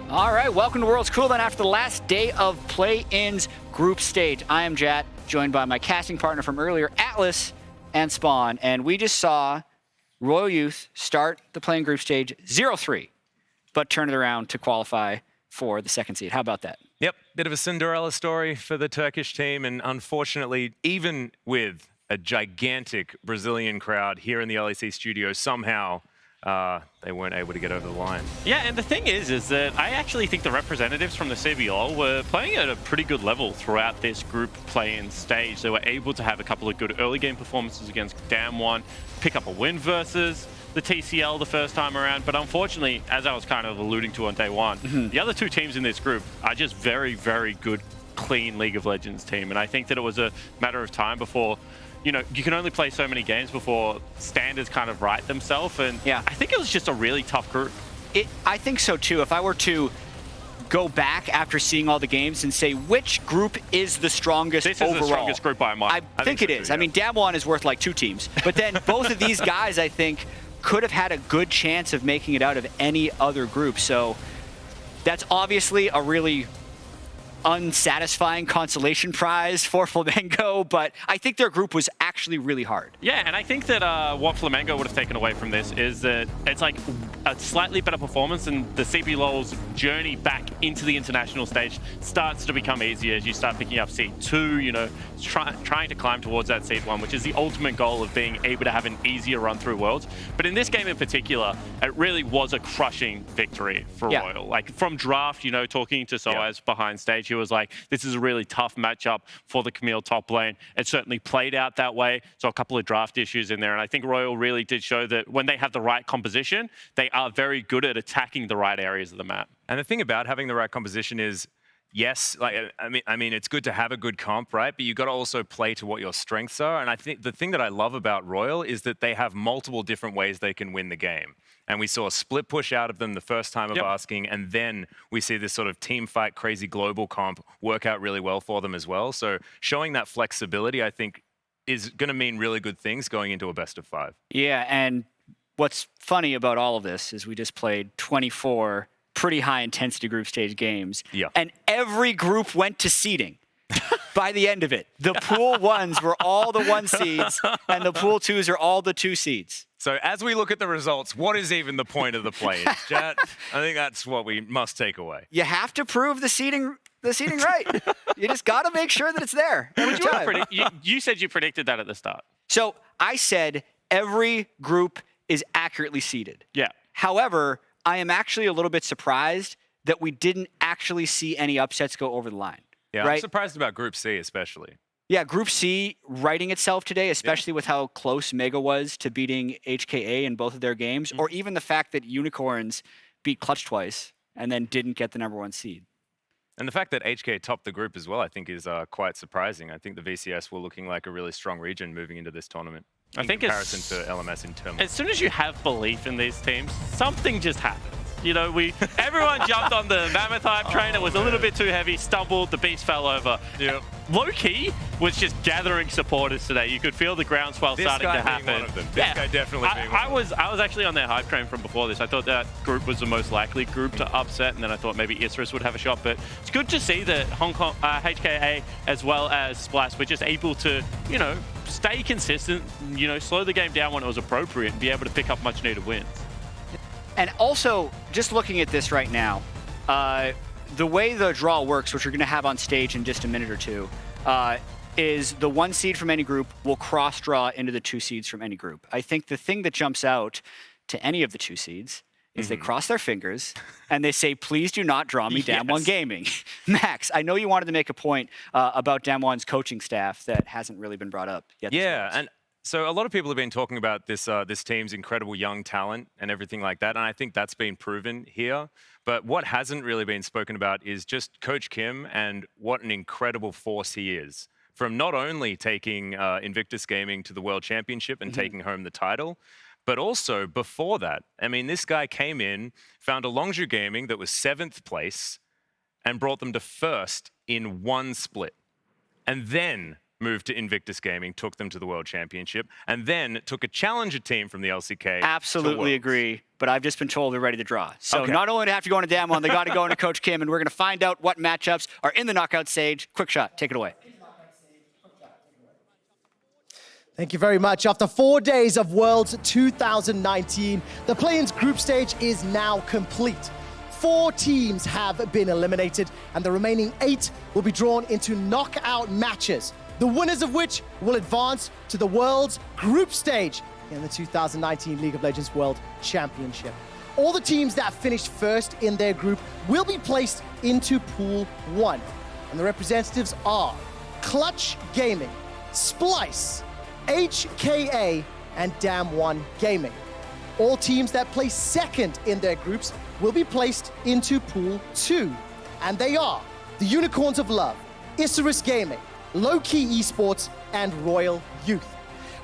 All right, welcome to World's Cooldown after the last day of play-ins group stage. I am Jat, joined by my casting partner from earlier, Atlas and Spawn, and we just saw Royal Youth start the play-in group stage 0-3, but turn it around to qualify for the second seed. How about that? Yep, bit of a Cinderella story for the Turkish team, and unfortunately, even with a gigantic Brazilian crowd here in the LEC studio, somehow they weren't able to get over the line. Yeah, and the thing is that I actually think the representatives from the CBL were playing at a pretty good level throughout this group play-in stage. They were able to have a couple of good early game performances against Damwon, pick up a win versus the TCL the first time around, but unfortunately, as I was kind of alluding to on day one, the other two teams in this group are just very, very good, clean League of Legends team, and I think that it was a matter of time before, you know, you can only play so many games before standards kind of right themselves, and yeah, I think it was just a really tough group. I think so too. If I were to go back after seeing all the games and say which group is the strongest overall. This is the strongest group by a mile. I think it is. Yeah. I mean, Damwon is worth like 2 teams, but then both of these guys, I think, could have had a good chance of making it out of any other group. So that's obviously a really unsatisfying consolation prize for Flamengo, but I think their group was actually really hard. Yeah, and I think that what Flamengo would have taken away from this is that it's like a slightly better performance, and the CBLOL's journey back into the international stage starts to become easier as you start picking up seed 2, you know, trying to climb towards that seed 1, which is the ultimate goal of being able to have an easier run through Worlds. But in this game in particular, it really was a crushing victory for Royal. Like from draft, you know, talking to Soaz behind stage, he was like, this is a really tough matchup for the Camille top lane. It certainly played out that way. So a couple of draft issues in there. And I think Royal really did show that when they have the right composition, they are very good at attacking the right areas of the map. And the thing about having the right composition is, yes, like I mean, it's good to have a good comp, right? But you've got to also play to what your strengths are. And I think the thing that I love about Royal is that they have multiple different ways they can win the game. And we saw a split push out of them the first time of asking, and then we see this sort of team fight, crazy global comp work out really well for them as well. So showing that flexibility, I think, is going to mean really good things going into a best of 5. Yeah, and what's funny about all of this is we just played 24 pretty high intensity group stage games, and every group went to seeding. By the end of it, the pool 1s were all the 1 seeds, and the pool 2s are all the 2 seeds. So as we look at the results, what is even the point of the play-ins, Jat? I think that's what we must take away. You have to prove the seeding right. You just got to make sure that it's there. You said you predicted that at the start. So I said every group is accurately seeded. Yeah. However, I am actually a little bit surprised that we didn't actually see any upsets go over the line. Yeah, right? I'm surprised about Group C especially. Yeah, Group C righting itself today, especially with how close Mega was to beating HKA in both of their games, or even the fact that Unicorns beat Clutch twice and then didn't get the #1 seed. And the fact that HK topped the group as well, I think, is quite surprising. I think the VCS were looking like a really strong region moving into this tournament. In comparison to LMS in terms. As soon as you have belief in these teams, something just happens. You know, everyone jumped on the Mammoth hype train. It was a little bit too heavy, stumbled, the beast fell over. Yep. Low-key was just gathering supporters today. You could feel the groundswell starting to happen. One of them. This guy definitely being one of them. I was actually on their hype train from before this. I thought that group was the most likely group to upset, and then I thought maybe Isris would have a shot. But it's good to see that Hong Kong, HKA, as well as Splash, were just able to, you know, stay consistent, you know, slow the game down when it was appropriate and be able to pick up much needed wins. And also, just looking at this right now, the way the draw works, which we're going to have on stage in just a minute or two, is the 1 seed from any group will cross draw into the 2 seeds from any group. I think the thing that jumps out to any of the 2 seeds is they cross their fingers and they say, please do not draw me Damwon Gaming. Max, I know you wanted to make a point about Damwon's coaching staff that hasn't really been brought up yet. Yeah, and so a lot of people have been talking about this this team's incredible young talent and everything like that, and I think that's been proven here. But what hasn't really been spoken about is just Coach Kim and what an incredible force he is. From not only taking Invictus Gaming to the World Championship and taking home the title, but also before that. I mean, this guy came in, found a Longzhou Gaming that was 7th place, and brought them to 1st in 1 split. And then moved to Invictus Gaming, took them to the World Championship, and then took a challenger team from the LCK. Absolutely agree, but I've just been told they're ready to draw. So Okay. not only do they have to go into Damwon, they got to go into Coach Kim, and we're going to find out what matchups are in the knockout stage. Quick shot, take it away. Thank you very much. After 4 days of Worlds 2019, the play-ins group stage is now complete. 4 teams have been eliminated, and the remaining 8 will be drawn into knockout matches, the winners of which will advance to the Worlds group stage in the 2019 League of Legends World Championship. All the teams that finished first in their group will be placed into Pool 1, and the representatives are Clutch Gaming, Splice, HKA, and Damwon Gaming. All teams that place second in their groups will be placed into Pool 2, and they are the Unicorns of Love, Isurus Gaming, Low-Key Esports, and Royal Youth.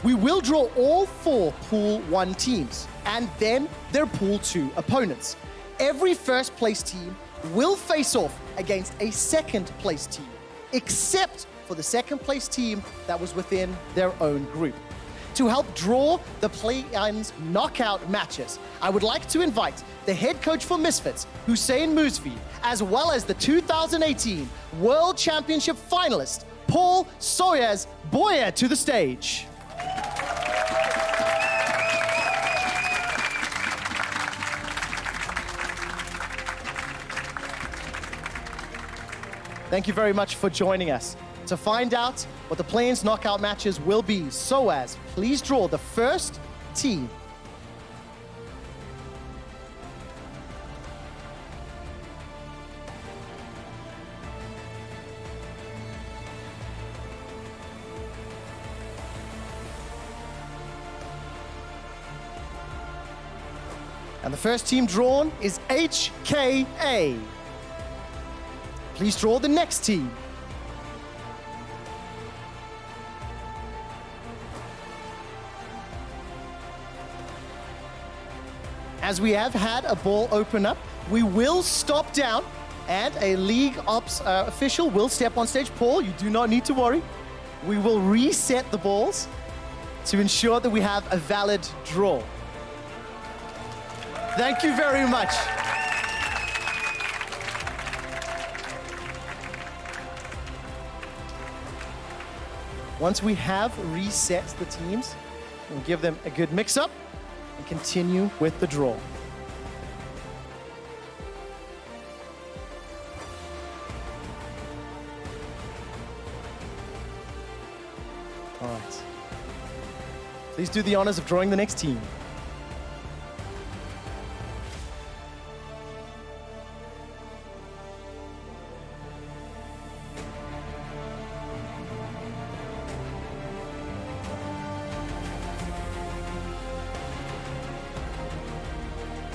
We will draw all 4 Pool 1 teams, and then their Pool 2 opponents. Every first place team will face off against a second place team, except for the second place team that was within their own group. To help draw the play-ins knockout matches, I would like to invite the head coach for Misfits, Hussein Mousvi, as well as the 2018 World Championship finalist, Paul Soyez Boyer, to the stage. Thank you very much for joining us. To find out what the play-ins knockout matches will be, Soaz, please draw the first team. And the first team drawn is HKA. Please draw the next team. As we have had a ball open up, we will stop down, and a League Ops official will step on stage. Paul, you do not need to worry. We will reset the balls to ensure that we have a valid draw. Thank you very much. Once we have reset the teams, we'll give them a good mix-up and continue with the draw. All right. Please do the honors of drawing the next team.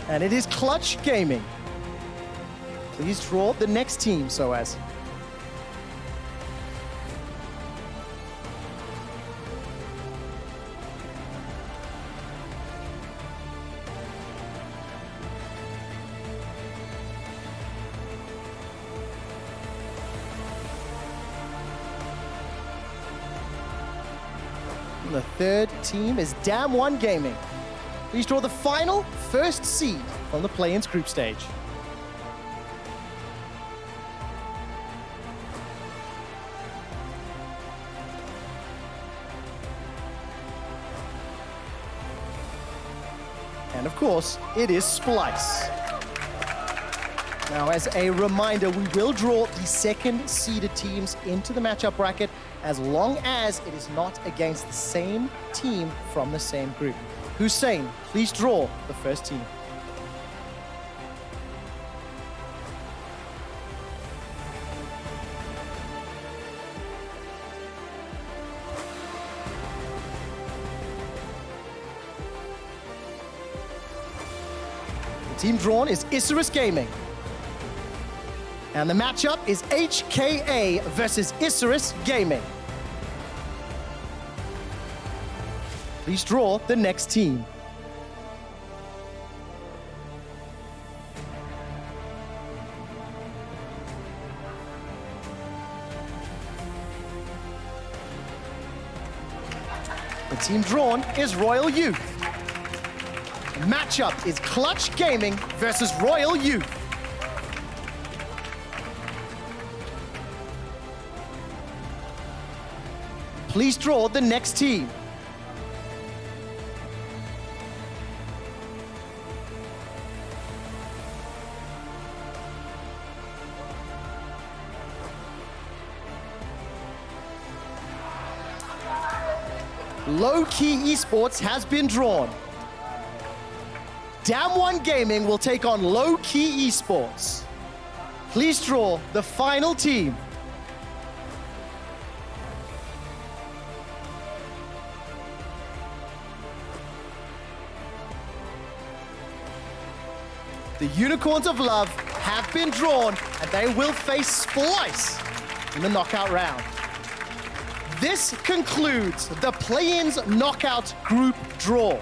And it is Clutch Gaming. Please draw the next team, Soaz. And the third team is Damwon Gaming. Please draw the final first seed on the play-ins group stage. And of course, it is Splice. Now, as a reminder, we will draw the second seeded teams into the matchup bracket as long as it is not against the same team from the same group. Hussein, please draw the first team. The team drawn is Isurus Gaming. And the matchup is HKA versus Isurus Gaming. Please draw the next team. The team drawn is Royal Youth. The matchup is Clutch Gaming versus Royal Youth. Please draw the next team. Low Key Esports has been drawn. Damn One Gaming will take on Low Key Esports. Please draw the final team. The Unicorns of Love have been drawn, and they will face Splice in the knockout round. This concludes the play-ins knockout group draw.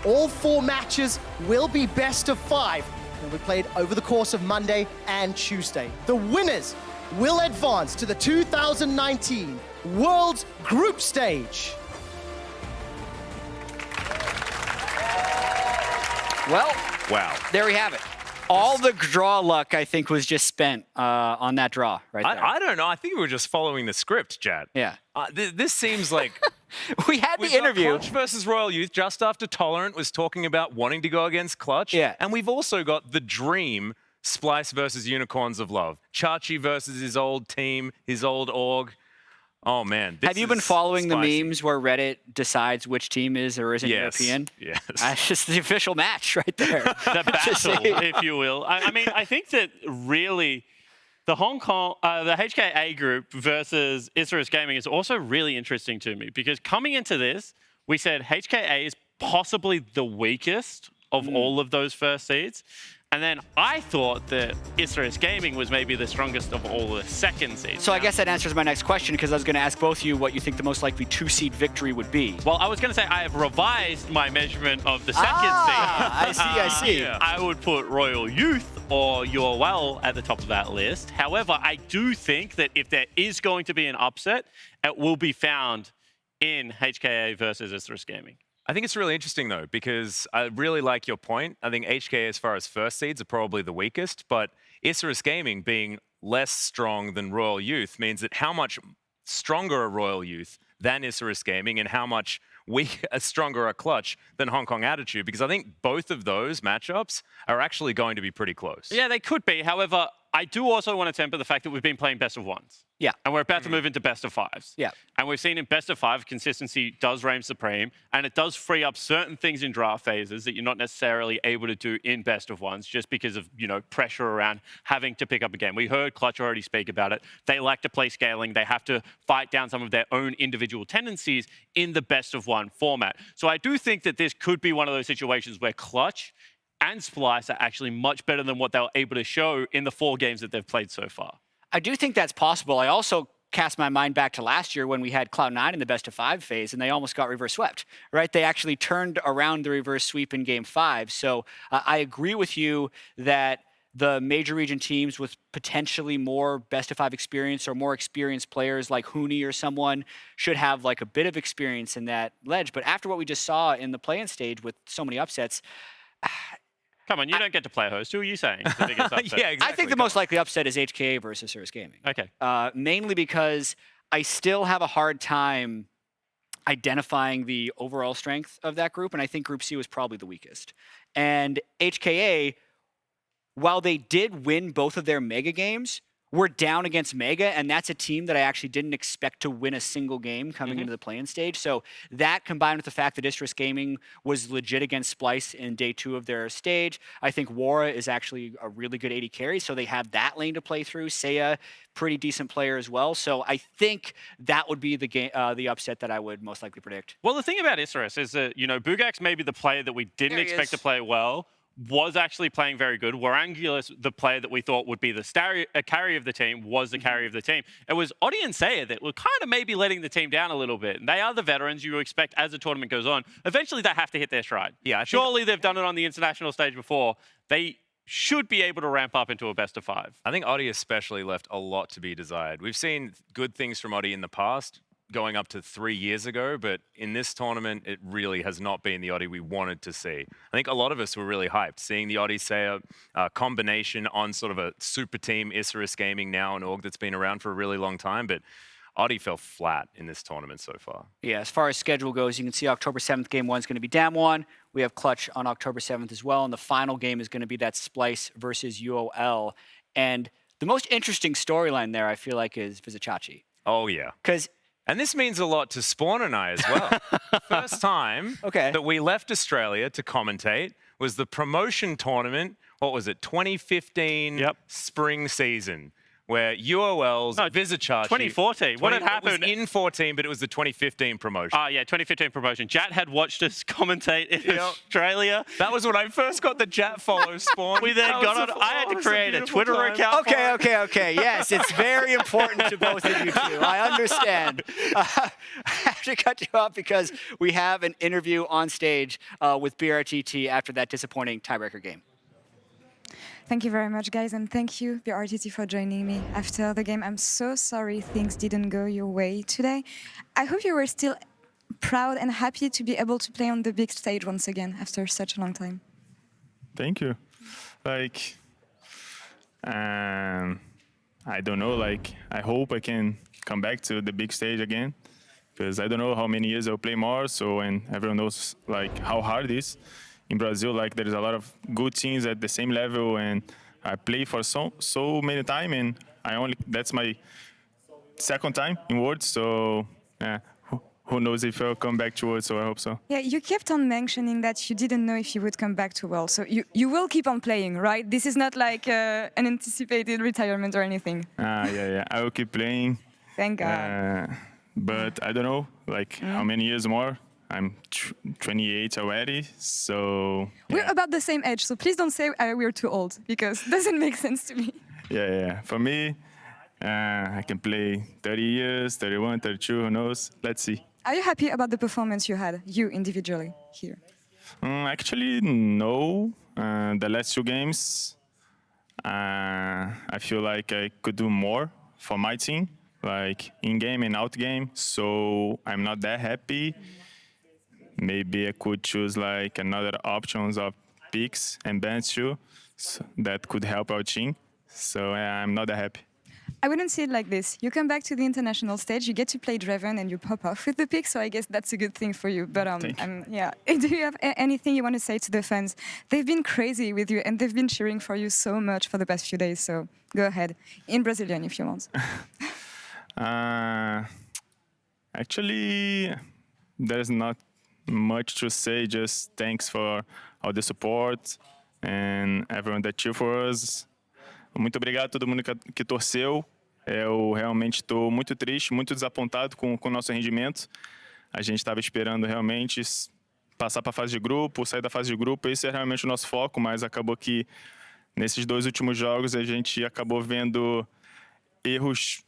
All 4 matches will be best of 5 and will be played over the course of Monday and Tuesday. The winners will advance to the 2019 World's Group Stage. Well, Wow. there we have it. All the draw luck, I think, was just spent on that draw right there. I don't know. I think we were just following the script, Jad. Yeah. This seems like... We had We've the got interview. Clutch versus Royal Youth just after Tolerant was talking about wanting to go against Clutch. Yeah. And we've also got the dream Splice versus Unicorns of Love. Chachi versus his old team, his old org. Oh, man. Have you been following spicy. the memes where Reddit decides which team is or isn't European? Yes. That's just the official match right there. The battle, if you will. I mean, I think that really the the HKA group versus Isurus Gaming is also really interesting to me because coming into this, we said HKA is possibly the weakest of all of those first seeds. And then I thought that Isurus Gaming was maybe the strongest of all the second seeds. So I guess that answers my next question because I was going to ask both of you what you think the most likely 2-seed victory would be. Well, I was going to say I have revised my measurement of the second seed. I see. Yeah. I would put Royal Youth or Well at the top of that list. However, I do think that if there is going to be an upset, it will be found in HKA versus Isurus Gaming. I think it's really interesting, though, because I really like your point. I think HK, as far as first seeds, are probably the weakest, but Isurus Gaming being less strong than Royal Youth means that how much stronger a Royal Youth than Isurus Gaming and how much stronger a Clutch than Hong Kong Attitude, because I think both of those matchups are actually going to be pretty close. Yeah, they could be. However, I do also want to temper the fact that we've been playing best of ones. Yeah. And we're about to move into best of 5s. Yeah. And we've seen in best of 5, consistency does reign supreme, and it does free up certain things in draft phases that you're not necessarily able to do in best of 1s just because of, pressure around having to pick up a game. We heard Clutch already speak about it. They like to play scaling. They have to fight down some of their own individual tendencies in the best of 1 format. So I do think that this could be one of those situations where Clutch and Splice are actually much better than what they were able to show in the 4 games that they've played so far. I do think that's possible. I also cast my mind back to last year when we had Cloud9 in the best of 5 phase and they almost got reverse swept, right? They actually turned around the reverse sweep in game 5. So I agree with you that the major region teams with potentially more best of 5 experience or more experienced players like Hooney or someone should have like a bit of experience in that ledge. But after what we just saw in the play-in stage with so many upsets, Come on, you don't get to play host. Who are you saying? The biggest upset? Yeah, exactly. I think the most likely upset is HKA versus Isurus Gaming. Okay. Mainly because I still have a hard time identifying the overall strength of that group, and I think Group C was probably the weakest. And HKA, while they did win both of their mega games, were down against Mega, and that's a team that I actually didn't expect to win a single game coming into the play-in stage. So that combined with the fact that Isurus Gaming was legit against Splice in day 2 of their stage, I think Wara is actually a really good AD carry, so they have that lane to play through. Seiya, pretty decent player as well. So I think that would be the game, the upset that I would most likely predict. Well, the thing about Isurus is that, Bugak's maybe the player that we didn't expect to play well, was actually playing very good. Warangulus, the player that we thought would be the carry of the team, was the carry of the team. It was Odi and Seiya that were kind of maybe letting the team down a little bit. And they are the veterans you expect as the tournament goes on. Eventually, they have to hit their stride. Yeah, Surely they've done it on the international stage before. They should be able to ramp up into a best of 5. I think Odi especially left a lot to be desired. We've seen good things from Odi in the past. going up to 3 years ago, but in this tournament, it really has not been the Oddie we wanted to see. I think a lot of us were really hyped, seeing the Oddie say a combination on sort of a super team, Isurus Gaming now, an org that's been around for a really long time, but Oddie fell flat in this tournament so far. Yeah, as far as schedule goes, you can see October 7th, game 1 is going to be Damwon. We have Clutch on October 7th as well, and the final game is going to be that Splice versus UOL. And the most interesting storyline there, I feel like, is Vizicachi. Oh, yeah. And this means a lot to Spawn and I as well. First time that we left Australia to commentate was the promotion tournament, what was it, 2015 spring season, where UOL's Vizicachi... 2014. What had happened? It was in 14, but it was the 2015 promotion. Oh, yeah, 2015 promotion. Jat had watched us commentate in Australia. That was when I first got the Jat follow, Spawn. We then got on... I had to create a Twitter account. Okay. Yes, it's very important to both of you two. I understand. I have to cut you off because we have an interview on stage with BRTT after that disappointing tiebreaker game. Thank you very much, guys, and thank you, BRTT, for joining me after the game. I'm so sorry things didn't go your way today. I hope you were still proud and happy to be able to play on the big stage once again after such a long time. Thank you. Like, I don't know, like, I hope I can come back to the big stage again, because I don't know how many years I'll play more, so, and everyone knows, like, how hard it is. In Brazil, like, there is a lot of good teams at the same level, and I play for so many time, and that's my second time in Worlds, so who knows if I'll come back to Worlds, so I hope so. Yeah, you kept on mentioning that you didn't know if you would come back to Worlds, so you will keep on playing, right? This is not like an anticipated retirement or anything. Yeah, I will keep playing. Thank God. But I don't know, like, how many years more. I'm 28 already, so... Yeah. We're about the same age, so please don't say we're too old, because it doesn't make sense to me. Yeah. For me, I can play 30 years, 31, 32, who knows? Let's see. Are you happy about the performance you had, you individually, here? Actually, no. The last 2 games, I feel like I could do more for my team, like in-game and out-game, so I'm not that happy. Maybe I could choose like another options of picks and bans too, so that could help our team. So I'm not that happy. I wouldn't see it like this. You come back to the international stage, you get to play Draven, and you pop off with the pick. So I guess that's a good thing for you. But yeah. Do you have anything you want to say to the fans? They've been crazy with you, and they've been cheering for you so much for the past few days. So go ahead, in Brazilian if you want. Actually, there's not much to say, just thanks for all the support and everyone that cheered for us. Muito obrigado a todo mundo que torceu. Eu realmente estou muito triste, muito desapontado com o nosso rendimento. A gente estava esperando realmente passar para a fase de grupo, sair da fase de grupo. Esse é realmente o nosso foco, mas acabou que nesses 2 últimos jogos a gente acabou vendo erros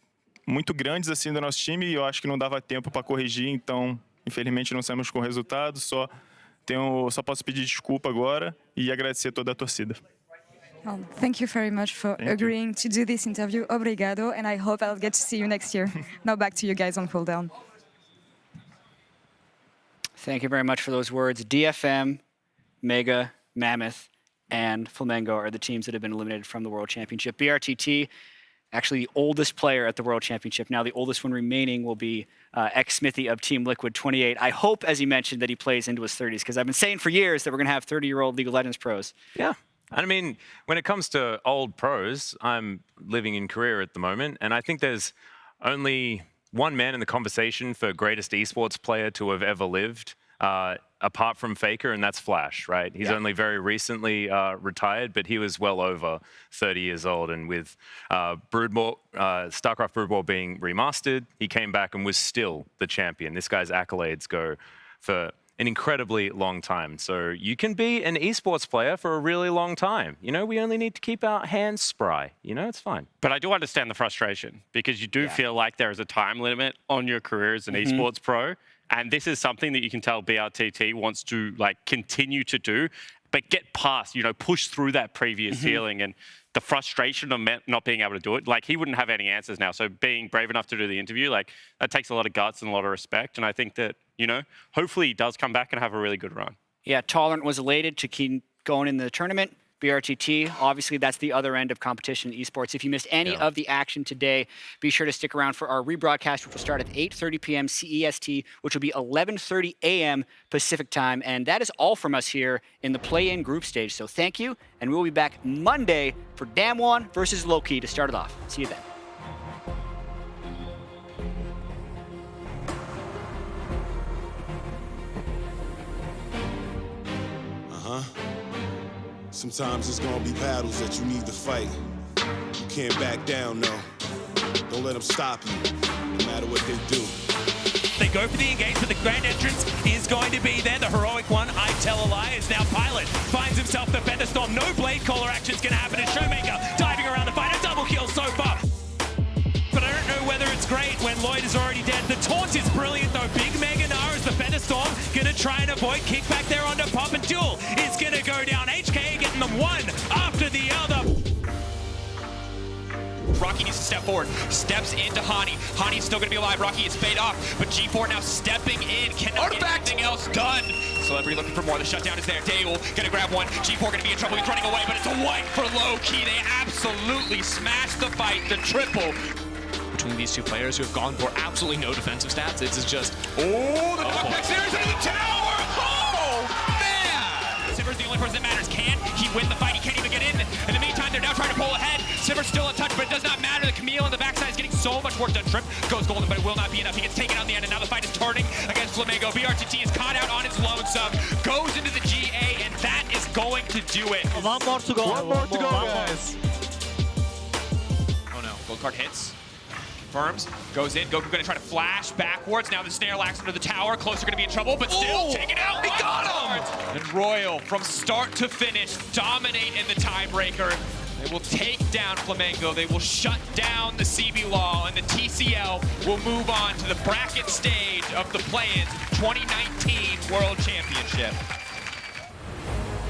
muito grandes assim do nosso time e eu acho que não dava tempo para corrigir, então infelizmente não saímos com o resultado, só posso pedir desculpa agora e agradecer toda a torcida. Well, thank you very much for agreeing to do this interview. Obrigado, and I hope I'll get to see you next year. Now back to you guys on Cooldown. Thank you very much for those words. DFM, Mega, Mammoth, and Flamengo are the teams that have been eliminated from the World Championship. BRTT, actually the oldest player at the World Championship. Now the oldest one remaining will be ex-Smithy of Team Liquid, 28. I hope, as he mentioned, that he plays into his 30s, because I've been saying for years that we're going to have 30-year-old League of Legends pros. Yeah. I mean, when it comes to old pros, I'm living in Korea at the moment, and I think there's only one man in the conversation for greatest esports player to have ever lived, apart from Faker, and that's Flash, right? He's only very recently retired, but he was well over 30 years old. And with StarCraft Broodball being remastered, he came back and was still the champion. This guy's accolades go for an incredibly long time. So you can be an esports player for a really long time. You know, we only need to keep our hands spry. You know, it's fine. But I do understand the frustration, because you do feel like there is a time limit on your career as an esports pro. And this is something that you can tell BRTT wants to like continue to do but get past, you know, push through that previous ceiling and the frustration of not being able to do it. Like, he wouldn't have any answers now. So being brave enough to do the interview, like, that takes a lot of guts and a lot of respect. And I think that, you know, hopefully he does come back and have a really good run. Yeah, Tolerant was elated to keep going in the tournament. BRTT, obviously that's the other end of competition in esports. If you missed any of the action today, be sure to stick around for our rebroadcast, which will start at 8:30 p.m. CEST, which will be 11:30 a.m. Pacific time. And that is all from us here in the play-in group stage. So thank you, and we'll be back Monday for Damwon versus Loki to start it off. See you then. Sometimes it's gonna be battles that you need to fight. You can't back down, no. Don't let them stop you, no matter what they do. They go for the engagement. The grand entrance is going to be there. The heroic one, I Tell a Lie, is now Pilot. Finds himself the Featherstorm. No blade collar action's going to happen. And Showmaker diving around the fight. A double kill so far. But I don't know whether it's great when Lloyd is already dead. The taunt is brilliant though. Big Mega Gnar as the Featherstorm going to try and avoid kickback there onto Pop, and Duel is going to go down. HK getting them one after the other. Rocky needs to step forward, steps into Hani. Hani's still gonna be alive, Rocky is fade off, but G4 now stepping in, cannot get anything else done. Celebrity looking for more, the shutdown is there, Daewoo gonna grab one, G4 gonna be in trouble, he's running away, but it's a wipe for Low-Key. They absolutely smashed the fight, the triple. Between these two players who have gone for absolutely no defensive stats, this is just... Oh, the knockback series into the tower! Oh, man! Sivers the only person that matters. Can he win the fight? He can't even get in. In the meantime, they're now trying to pull ahead. Sivers still a touch, but it does not matter. The Camille on the backside is getting so much work done. Trip goes golden, but it will not be enough. He gets taken out in the end, and now the fight is turning against Flamengo. BRTT is caught out on his lonesome, goes into the GA, and that is going to do it. One more to go. One more to go, guys. Oh no, gold card hits. Confirms, goes in, Goku gonna try to flash backwards. Now the snare lacks under the tower, Closer gonna be in trouble, but still taken out. He got him! And Royal, from start to finish, dominate in the tiebreaker. They will take down Flamengo, they will shut down the CB Law, and the TCL will move on to the bracket stage of the play-ins 2019 World Championship.